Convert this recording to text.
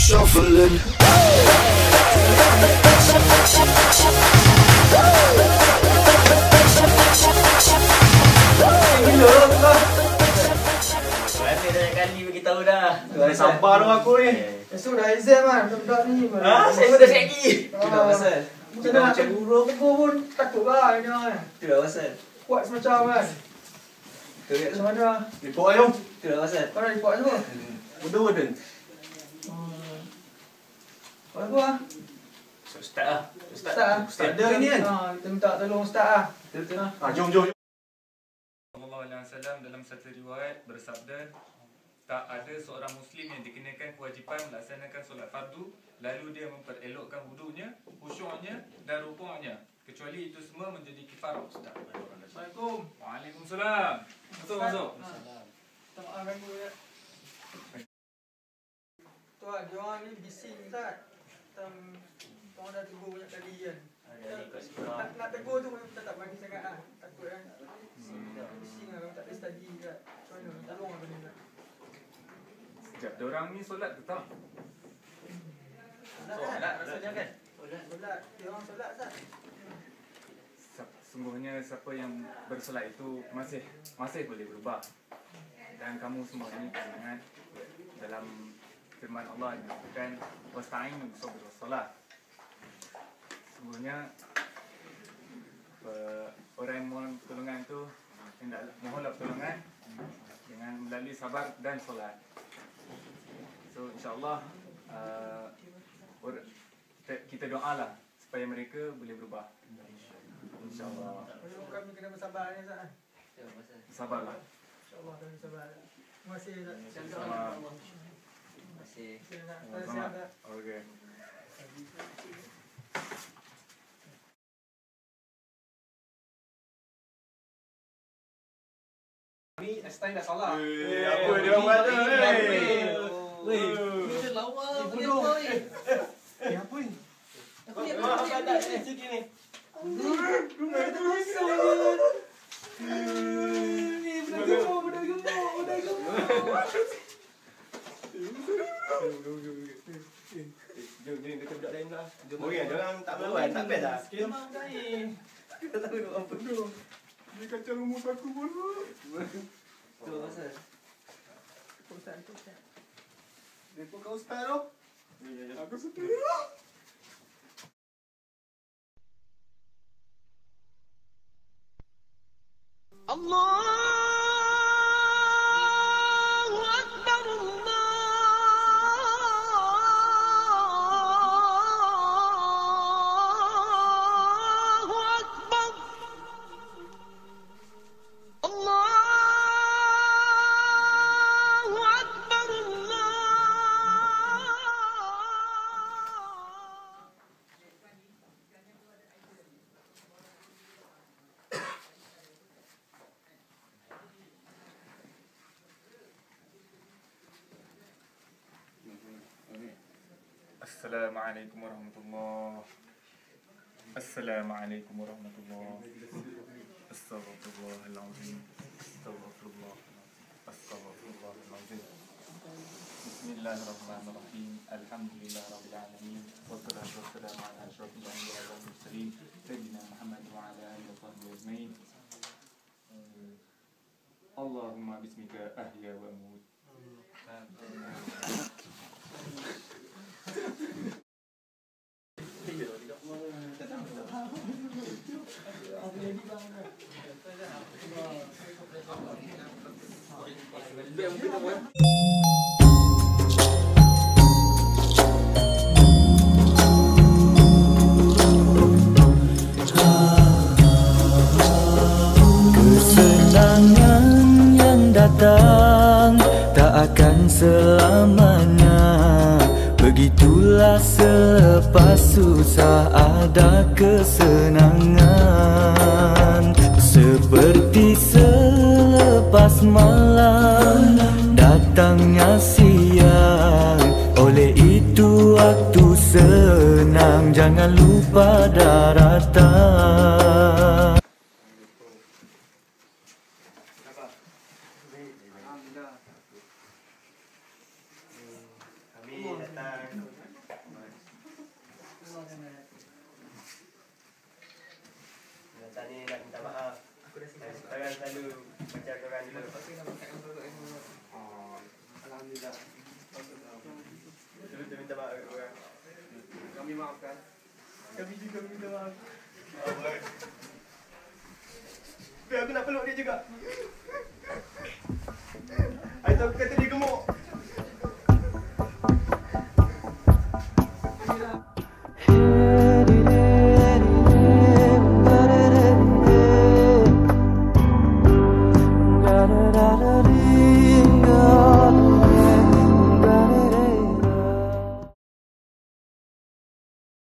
shuffling. Kali beritahu dah. Sabar dong aku ni. Esok dah exam kan, budak ni. Saya pun dah siap lagi. Itulah pasal. Macam mana nak tegur pun takut lah ini kan. Itulah pasal. Kuat semacam kan. Macam mana? Report ayam. Itulah pasal. Kau nak report semua? Bodoh-bodoh. Kau apa lah? Ustaz lah. Ustaz lah? Ustaz ada ni kan? Kita minta tolong Ustaz lah. Jom. Sallallahu alaihi wasallam dalam satu riwayat bersabda, tak ada seorang muslim yang dikenakan kewajipan melaksanakan solat fardu lalu dia memperelokkan wudunya, khusyuknya dan rukuknya, kecuali itu semua menjadi kifarah. Assalamualaikum. Waalaikumsalam. Masuk. Tak maaf ganggu ya. Tuan, dia orang ni bising Ustaz. Tuan dah tegur banyak kali kan. Nak tegur tu kita tak bagi sangat lah. Takut kan. Bising lah, tak ada study kat. Macam mana? Tolong lah benda ni. Sekejap, diorang ni solat ke tak? Solat rasanya kan? Solat. Dia orang solat Ustaz. Sungguhnya siapa yang bersolat itu masih boleh berubah. Dan kamu semua ini ingat dalam firman Allah yang mengatakan wasta'inu bis-sabri was-salah. Sungguhnya orang yang mohon pertolongan itu hendak mohonlah pertolongan dengan melalui sabar dan solat. So insya-Allah kita doalah supaya mereka boleh berubah. InsyaAllah. Kami kena bersabar ni Ustaz. Sabarlah. InsyaAllah kami bersabar. Terima kasih Ustaz. Terima kasih. Selamat. Okey. Ni Einstein dah salah. Apa dia orang buat tu? Weh, kita lawa. Bodoh. Apa ni? Aku ni ada sini ni. Jom kita budak lain lah. Okey, jangan tak perlu kan, tak best dah. Memang baik. Kita tak tahu apa tu. Dia kacau rumus aku pun. Tu pasal. Ustaz. Depa kau ustaz tu. Aku sendiri. Allahu Akbar, Allahu Akbar, Allahu Akbar, Assalamualaikum warahmatullahi. Assalamualaikum warahmatullahi. Astaghfirullahalazim. Astaghfirullahalazim. Bismillahirrahmanirrahim. Alhamdulillahirabbil alamin. Wassalatu wassalamu ala asyrafil anbiya'i wal mursalin sayyidina Muhammad wa ala alihi wa sahbihi ajmain. Allahumma bismika ahya wa amut. Kesenangan yang datang tak akan selamanya. Begitulah selepas susah ada kesenangan. Seperti selepas malam datangnya siang. Oleh itu waktu senang jangan lupa daratan. Kami datang maafkan. Kami juga minta maaf. Biar aku nak peluk dia juga.